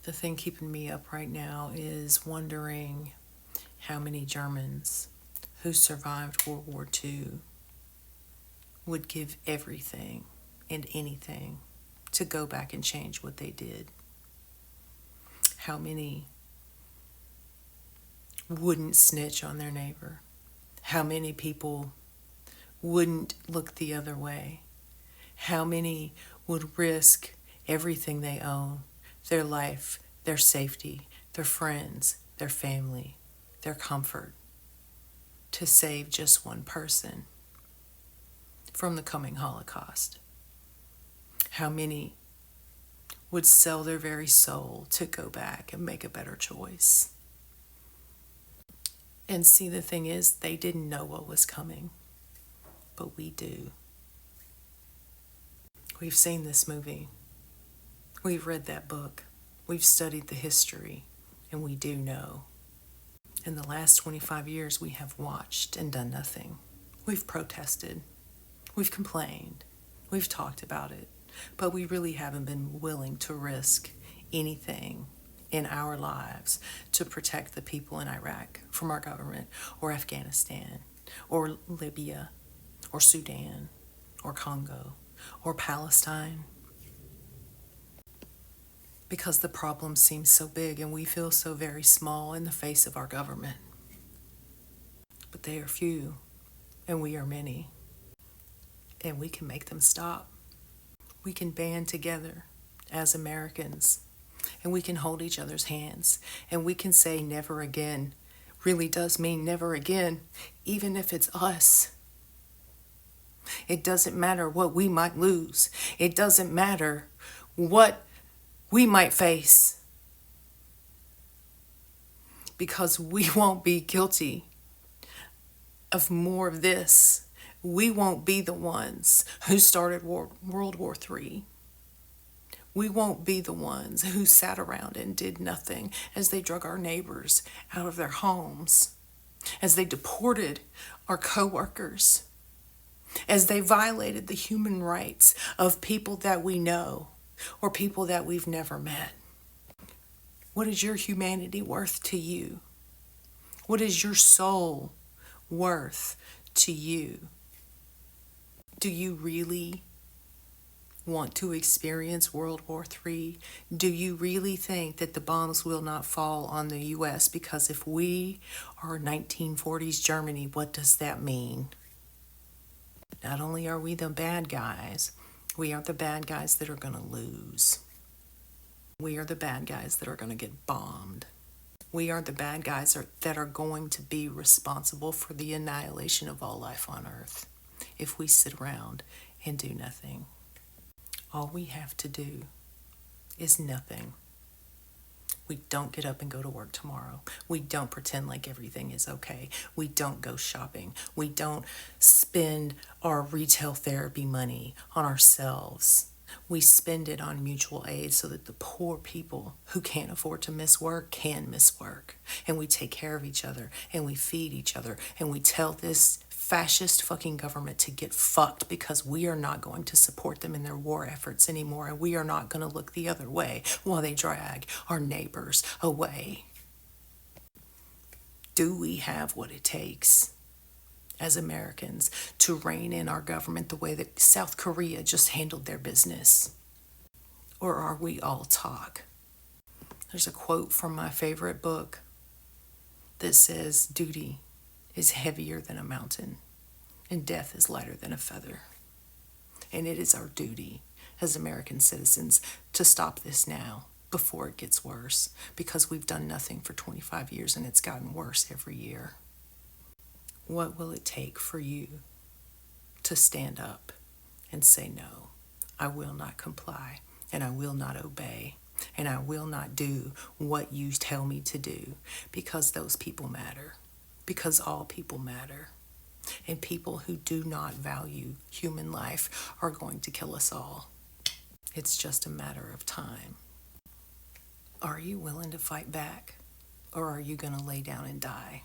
The thing keeping me up right now is wondering how many Germans who survived World War II would give everything and anything to go back and change what they did. How many wouldn't snitch on their neighbor? How many people wouldn't look the other way? How many would risk everything they own, their life, their safety, their friends, their family, their comfort, to save just one person from the coming Holocaust? How many would sell their very soul to go back and make a better choice? And see, the thing is, they didn't know what was coming, but we do. We've seen this movie. We've read that book. We've studied the history, and we do know. In the last 25 years, we have watched and done nothing. We've protested. We've complained. We've talked about it. But we really haven't been willing to risk anything in our lives to protect the people in Iraq from our government, or Afghanistan, or Libya, or Sudan, or Congo, or Palestine. Because the problem seems so big and we feel so very small in the face of our government. But they are few and we are many. And we can make them stop. We can band together as Americans, and we can hold each other's hands, and we can say never again really does mean never again, even if it's us. It doesn't matter what we might lose. It doesn't matter what we might face, because we won't be guilty of more of this. We won't be the ones who started World War III. We won't be the ones who sat around and did nothing as they drug our neighbors out of their homes, as they deported our coworkers, as they violated the human rights of people that we know or people that we've never met. What is your humanity worth to you? What is your soul worth to you? Do you really want to experience World War III? Do you really think that the bombs will not fall on the U.S.? Because if we are 1940s Germany, what does that mean? Not only are we the bad guys, we are the bad guys that are going to lose. We are the bad guys that are going to get bombed. We are the bad guys that are going to be responsible for the annihilation of all life on Earth if we sit around and do nothing. All we have to do is nothing. We don't get up and go to work tomorrow. We don't pretend like everything is okay. We don't go shopping. We don't spend our retail therapy money on ourselves. We spend it on mutual aid so that the poor people who can't afford to miss work can miss work. And we take care of each other, and we feed each other, and we tell this fascist fucking government to get fucked, because we are not going to support them in their war efforts anymore, and we are not going to look the other way while they drag our neighbors away. Do we have what it takes as Americans to rein in our government the way that South Korea just handled their business? Or are we all talk? There's a quote from my favorite book that says, "Duty is heavier than a mountain, and death is lighter than a feather." And it is our duty as American citizens to stop this now before it gets worse, because we've done nothing for 25 years and it's gotten worse every year. What will it take for you to stand up and say, no, I will not comply, and I will not obey, and I will not do what you tell me to do, because those people matter. Because all people matter. And people who do not value human life are going to kill us all. It's just a matter of time. Are you willing to fight back? Or are you going to lay down and die?